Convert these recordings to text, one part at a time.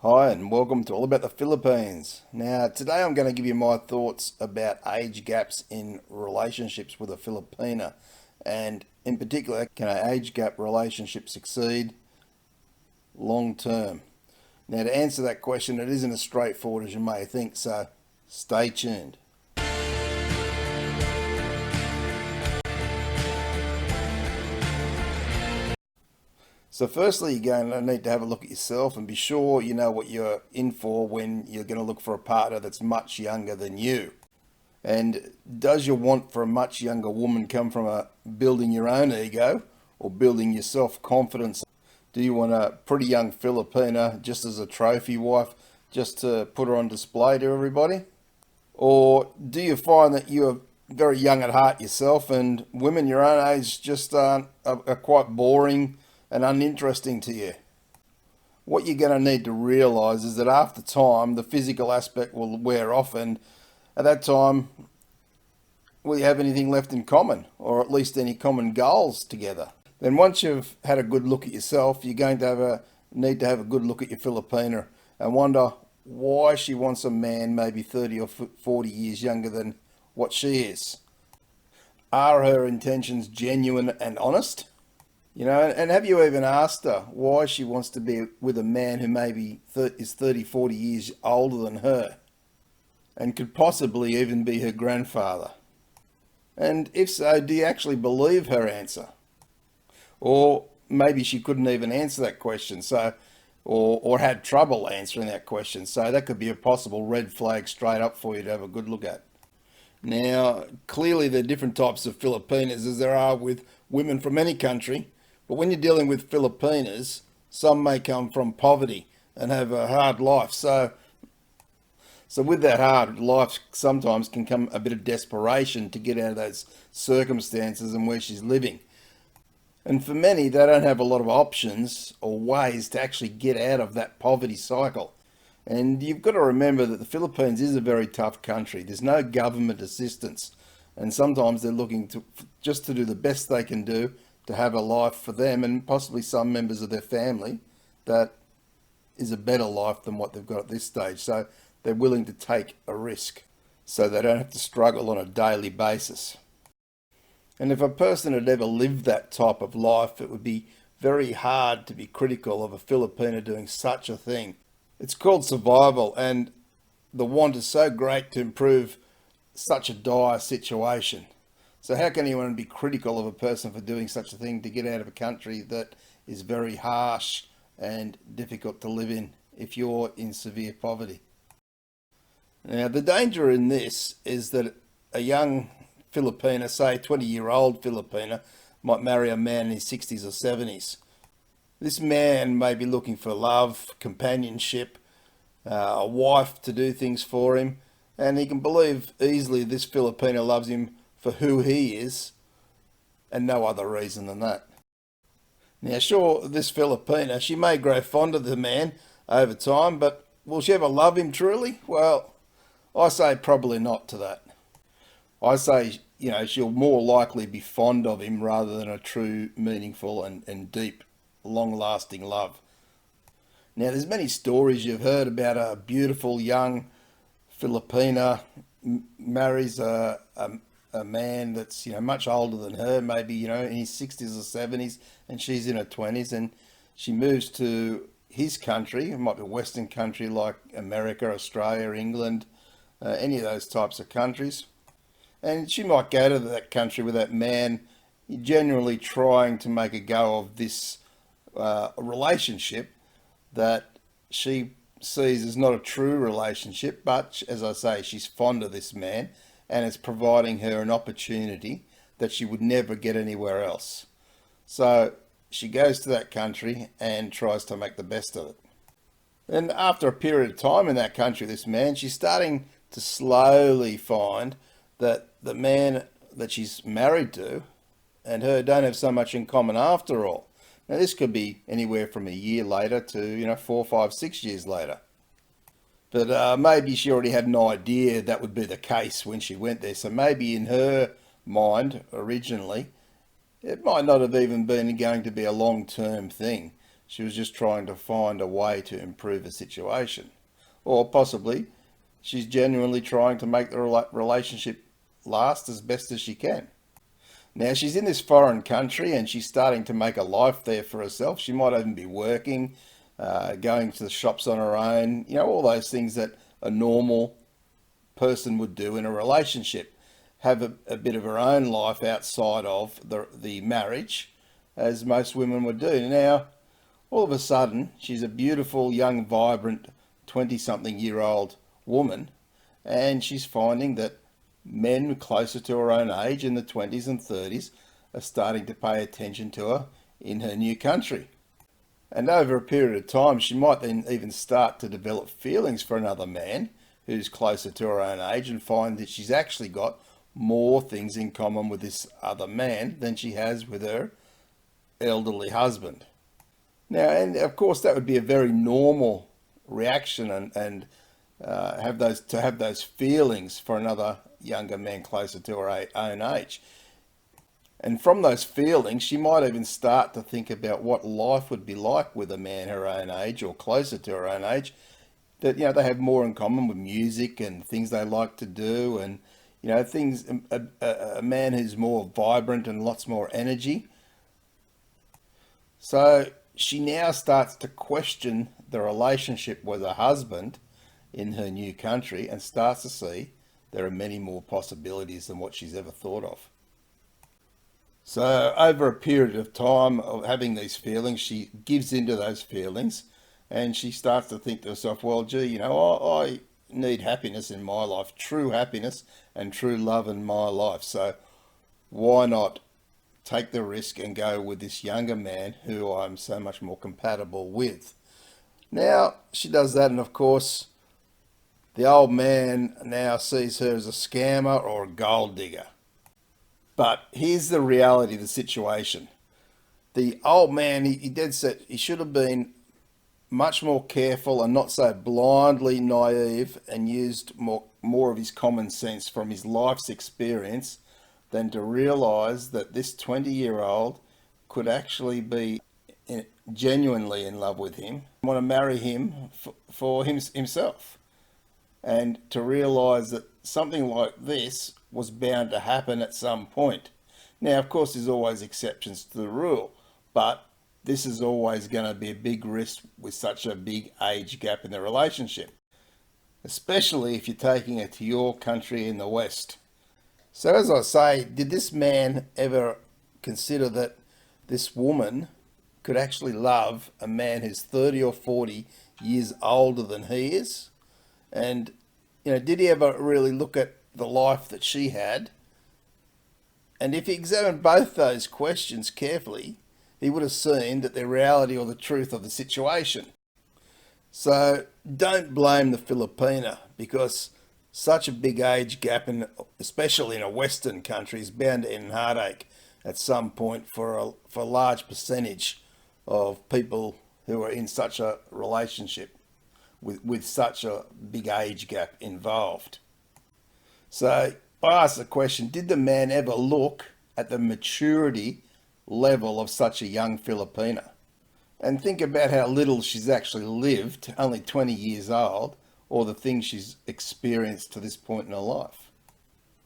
Hi, and welcome to All About the Philippines. Now, today I'm going to give you my thoughts about age gaps in relationships with a Filipina, and in particular, can an age gap relationship succeed long term? Now, to answer that question, it isn't as straightforward as you may think, so stay tuned. So firstly, you're going to need to have a look at yourself and be sure you know what you're in for when you're going to look for a partner that's much younger than you. And does your want for a much younger woman come from building your own ego or building your self-confidence? Do you want a pretty young Filipina just as a trophy wife, just to put her on display to everybody? Or do you find that you're very young at heart yourself and women your own age just are quite boring and uninteresting to you? What you're going to need to realise is that after time, the physical aspect will wear off, and at that time, will you have anything left in common, or at least any common goals together? Then once you've had a good look at yourself, you're going to need to have a good look at your Filipina and wonder why she wants a man maybe 30 or 40 years younger than what she is. Are her intentions genuine and honest? And have you even asked her why she wants to be with a man who maybe is 30, 40 years older than her and could possibly even be her grandfather? And if so, do you actually believe her answer? Or maybe she couldn't even answer that question, or had trouble answering that question. So that could be a possible red flag straight up for you to have a good look at. Now, clearly there are different types of Filipinas as there are with women from any country. But when you're dealing with Filipinas, some may come from poverty and have a hard life. So with that hard life sometimes can come a bit of desperation to get out of those circumstances and where she's living. And for many, they don't have a lot of options or ways to actually get out of that poverty cycle. And you've got to remember that the Philippines is a very tough country. There's no government assistance. And sometimes they're looking to just to do the best they can do to have a life for them and possibly some members of their family that is a better life than what they've got at this stage. So they're willing to take a risk so they don't have to struggle on a daily basis. And if a person had ever lived that type of life, it would be very hard to be critical of a Filipino doing such a thing. It's called survival, and the want is so great to improve such a dire situation. So how can anyone be critical of a person for doing such a thing to get out of a country that is very harsh and difficult to live in if you're in severe poverty? Now, the danger in this is that a young Filipina, say 20-year-old Filipina, might marry a man in his 60s or 70s. This man may be looking for love, companionship, a wife to do things for him, and he can believe easily this Filipina loves him for who he is and no other reason than that. Now, sure, this Filipina, she may grow fond of the man over time, but will she ever love him truly? Well, I say probably not to that. I say, she'll more likely be fond of him rather than a true, meaningful and deep, long-lasting love. Now, there's many stories you've heard about a beautiful young Filipina marries a man that's much older than her, maybe in his 60s or 70s, and she's in her 20s, and she moves to his country. It might be a Western country like America, Australia, England, any of those types of countries. And she might go to that country with that man, generally trying to make a go of this relationship that she sees as not a true relationship, but as I say, she's fond of this man and it's providing her an opportunity that she would never get anywhere else. So she goes to that country and tries to make the best of it. And after a period of time in that country, this man, she's starting to slowly find that the man that she's married to and her don't have so much in common after all. Now this could be anywhere from a year later to 4, 5, 6 years later. But maybe she already had an idea that would be the case when she went there. So maybe in her mind originally, it might not have even been going to be a long-term thing. She was just trying to find a way to improve the situation. Or possibly she's genuinely trying to make the relationship last as best as she can. Now, she's in this foreign country and she's starting to make a life there for herself. She might even be working, going to the shops on her own, all those things that a normal person would do in a relationship. Have a bit of her own life outside of the marriage, as most women would do. Now, all of a sudden, she's a beautiful, young, vibrant, 20-something-year-old woman, and she's finding that men closer to her own age in the 20s and 30s are starting to pay attention to her in her new country. And over a period of time, she might then even start to develop feelings for another man who's closer to her own age and find that she's actually got more things in common with this other man than she has with her elderly husband. Now, and of course, that would be a very normal reaction and have those feelings for another younger man closer to her own age. And from those feelings, she might even start to think about what life would be like with a man her own age or closer to her own age. That they have more in common with music and things they like to do, and things. A man who's more vibrant and lots more energy. So she now starts to question the relationship with her husband in her new country and starts to see there are many more possibilities than what she's ever thought of. So over a period of time of having these feelings, she gives into those feelings and she starts to think to herself, well, gee, I need happiness in my life, true happiness and true love in my life. So why not take the risk and go with this younger man who I'm so much more compatible with? Now, she does that, and of course, the old man now sees her as a scammer or a gold digger. But here's the reality of the situation. The old man, he dead set, he should have been much more careful and not so blindly naive and used more of his common sense from his life's experience than to realise that this 20-year-old could actually be genuinely in love with him, want to marry him for himself, and to realise that something like this was bound to happen at some point. Now, of course, there's always exceptions to the rule, but this is always going to be a big risk with such a big age gap in the relationship, especially if you're taking it to your country in the West. So as I say, did this man ever consider that this woman could actually love a man who's 30 or 40 years older than he is? And, did he ever really look at the life that she had? And if he examined both those questions carefully, he would have seen that the reality or the truth of the situation. So don't blame the Filipina, because such a big age gap, especially in a Western country, is bound to end in heartache at some point for a large percentage of people who are in such a relationship with such a big age gap involved. So I ask the question, did the man ever look at the maturity level of such a young Filipina? And think about how little she's actually lived, only 20 years old, or the things she's experienced to this point in her life.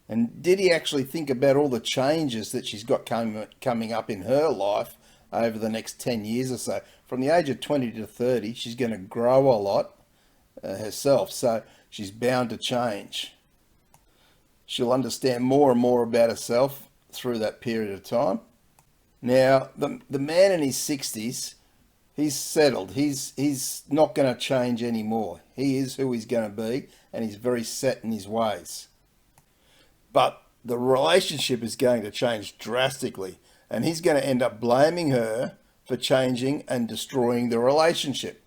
And did he actually think about all the changes that she's got coming up in her life over the next 10 years or so? From the age of 20 to 30, she's going to grow a lot herself, so she's bound to change. She'll understand more and more about herself through that period of time. Now, the man in his 60s, he's settled. He's not going to change anymore. He is who he's going to be, and he's very set in his ways. But the relationship is going to change drastically, and he's going to end up blaming her for changing and destroying the relationship,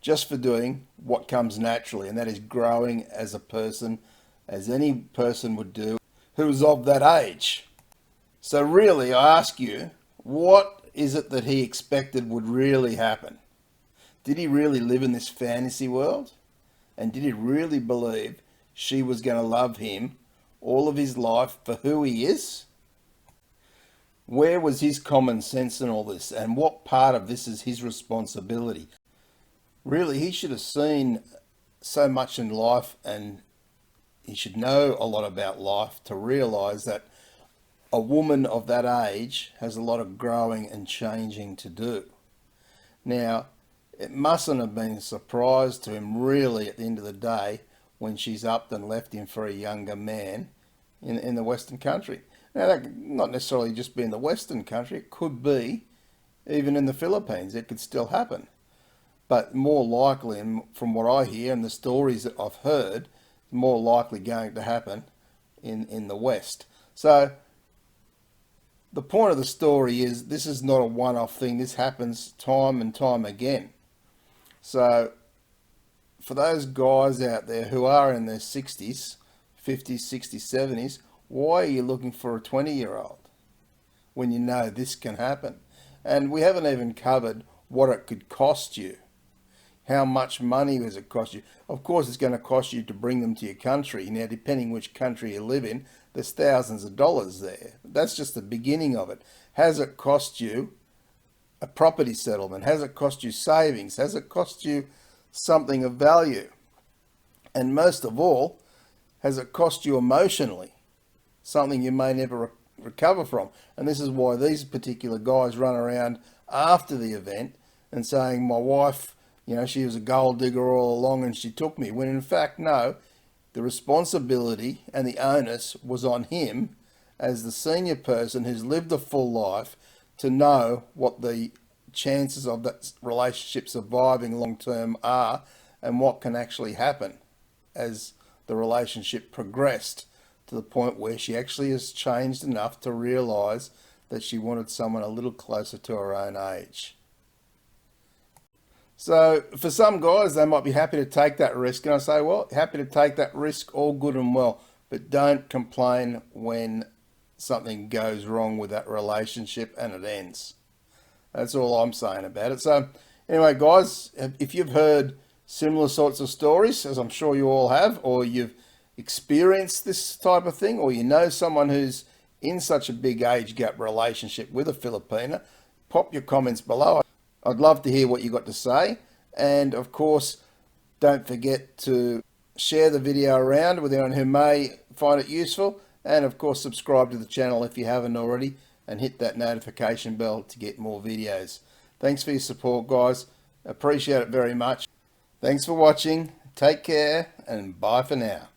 just for doing what comes naturally, and that is growing as a person, as any person would do who is of that age. So really, I ask you, what is it that he expected would really happen? Did he really live in this fantasy world? And did he really believe she was going to love him all of his life for who he is? Where was his common sense in all this, and what part of this is his responsibility? Really, he should have seen so much in life, and he should know a lot about life to realize that a woman of that age has a lot of growing and changing to do. Now, it mustn't have been a surprise to him really at the end of the day when she's upped and left him for a younger man in the Western country. Now, that could not necessarily just be in the Western country, it could be even in the Philippines, it could still happen. But more likely, and from what I hear and the stories that I've heard, more likely going to happen in the West. So the point of the story is this is not a one-off thing. This happens time and time again. So for those guys out there who are in their 60s, 50s, 60s, 70s, why are you looking for a 20-year-old when you know this can happen? And we haven't even covered what it could cost you. How much money does it cost you? Of course, it's going to cost you to bring them to your country. Now, depending which country you live in, there's thousands of dollars there. That's just the beginning of it. Has it cost you a property settlement? Has it cost you savings? Has it cost you something of value? And most of all, has it cost you emotionally? Something you may never recover from. And this is why these particular guys run around after the event and saying, my wife, she was a gold digger all along and she took me. When in fact, no, the responsibility and the onus was on him as the senior person who's lived a full life to know what the chances of that relationship surviving long term are and what can actually happen as the relationship progressed to the point where she actually has changed enough to realize that she wanted someone a little closer to her own age. So for some guys, they might be happy to take that risk. And I say, well, happy to take that risk, all good and well, but don't complain when something goes wrong with that relationship and it ends. That's all I'm saying about it. So anyway, guys, if you've heard similar sorts of stories, as I'm sure you all have, or you've experienced this type of thing, or you know someone who's in such a big age gap relationship with a Filipina, pop your comments below. I'd love to hear what you got to say. And of course, don't forget to share the video around with anyone who may find it useful. And of course, subscribe to the channel if you haven't already and hit that notification bell to get more videos. Thanks for your support, guys. Appreciate it very much. Thanks for watching. Take care and bye for now.